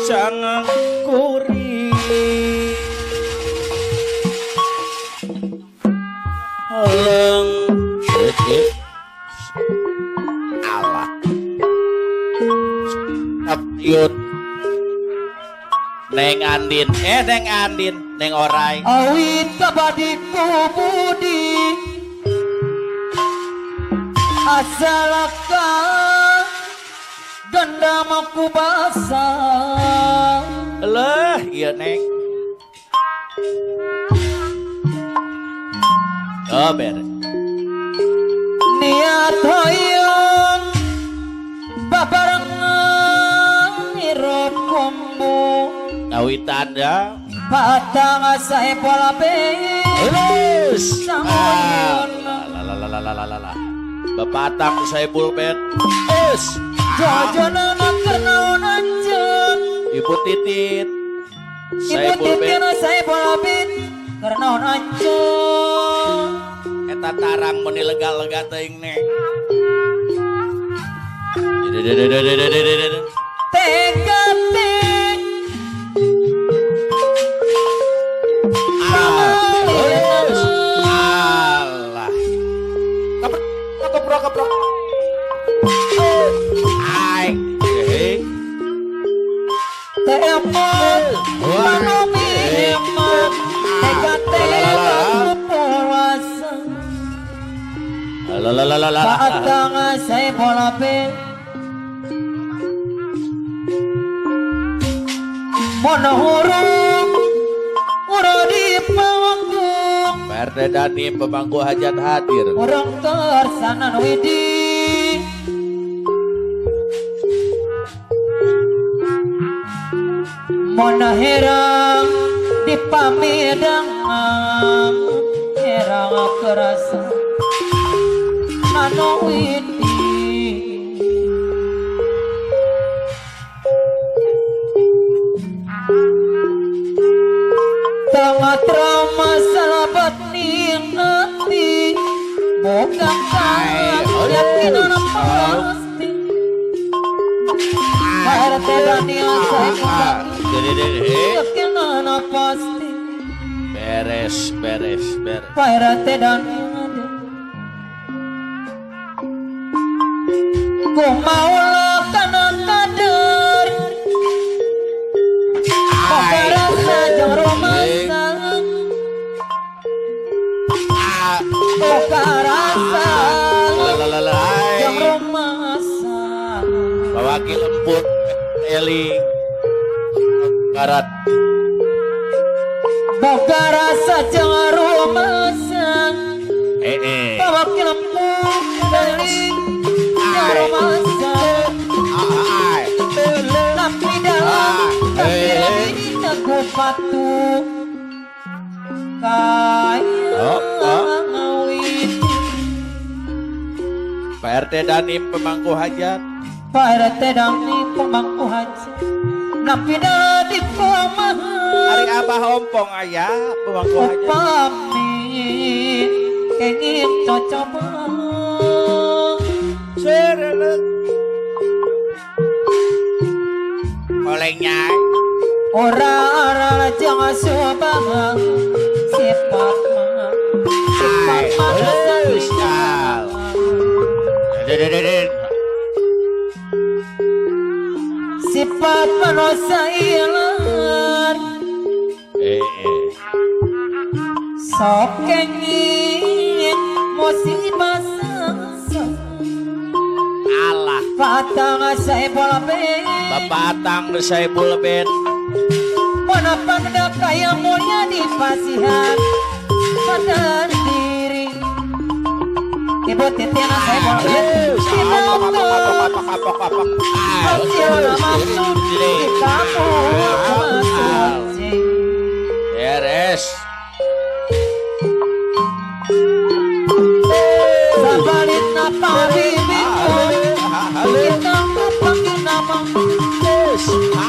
Sang kuri leng Allah Abiyut Neng Andin Neng Andin Neng Orai awit kabadi budi asalaka dendam aku basah lah iya Neng oh beres niat hoyong babarengan irokommu kawitan ya patang saya pola lulus sangoyon bapatang saya pulpen jajanan kernaon anjeng ibu titit saya ibu pulpen titina saya pola bin kernaon anjeng eta tarang meni lega-lega teuing Neng teka-tek Allah keprok ai telepon manomi hemat teka-tek puasa patang saya pola bin mono huruf uro di panggung PRT Dani pemangku hajat hadir orang tersanan widi mono herang di pamedang herang kerasa nano widi tengah trauma salabat nikmati bukan yakin anak pasti PRT Daniel saya yakin anak pasti beres PRT Daniel ku maulah kanan kader rasa jang romansan buka rasa jang romansan bawaki lemput eling karat buka rasa jang romansan bawaki lemput eling jang romansan tapi dalam aku patuh kaya ngawin PRT Danim pemangku hajat PRT Danim pemangku hajat napi di pemahan hari abah ompong ayah pemangku hajat pamit kenging cocok serelek oleh nyai ora jangan subang sifat sifat manusia ilan sok kenging musibah Allah patang saya bola ben bapatang saya pulpen Wana panda kaya mulia di pasihan sadar diri. Ibu titiana saya boleh sinauto Hasilnya maksud di kamu masing-masing. Beres. Sabalit na pag-ibig ko kita kapangin namang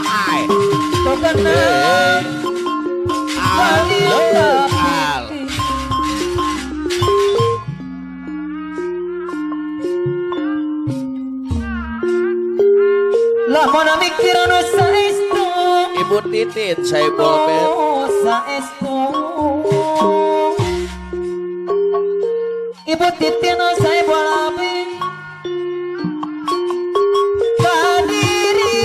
Hai. ito ka na Bali ang kapiti. Laman ang mikirano sa esto Ibu Titin saya bolpen. sa esto Ibu titin o sa ibalabi kadiri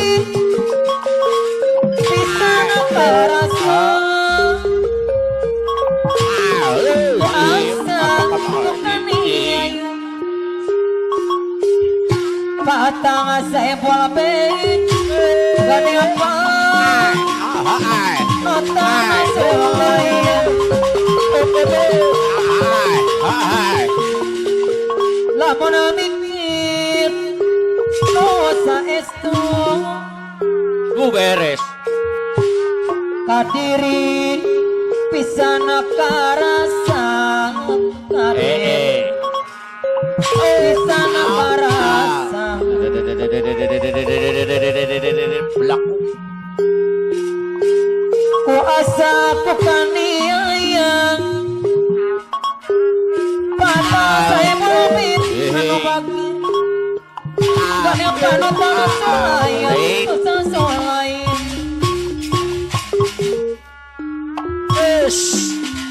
bisa na karasa asa kaniyayo patanga sa ibalabi ganyan pa matanga sa ibalabi Laman na mikir no sa esto Gu beres. kadiri bisa na karasa kadiri bisa na karasa Blak. ku asa ku kaniyayang pada saya bumit ano bagi ganyan ka na tayo sa solayin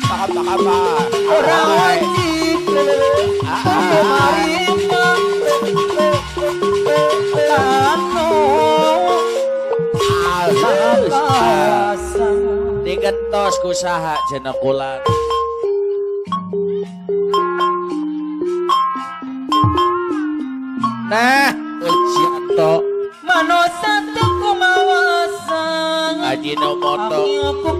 Baka ba? orang wajib pemarima ano nakakasang Digentos ku saha jenakulan. Nah, ujian to mano satu kumawasan Ajinomoto. Aki aku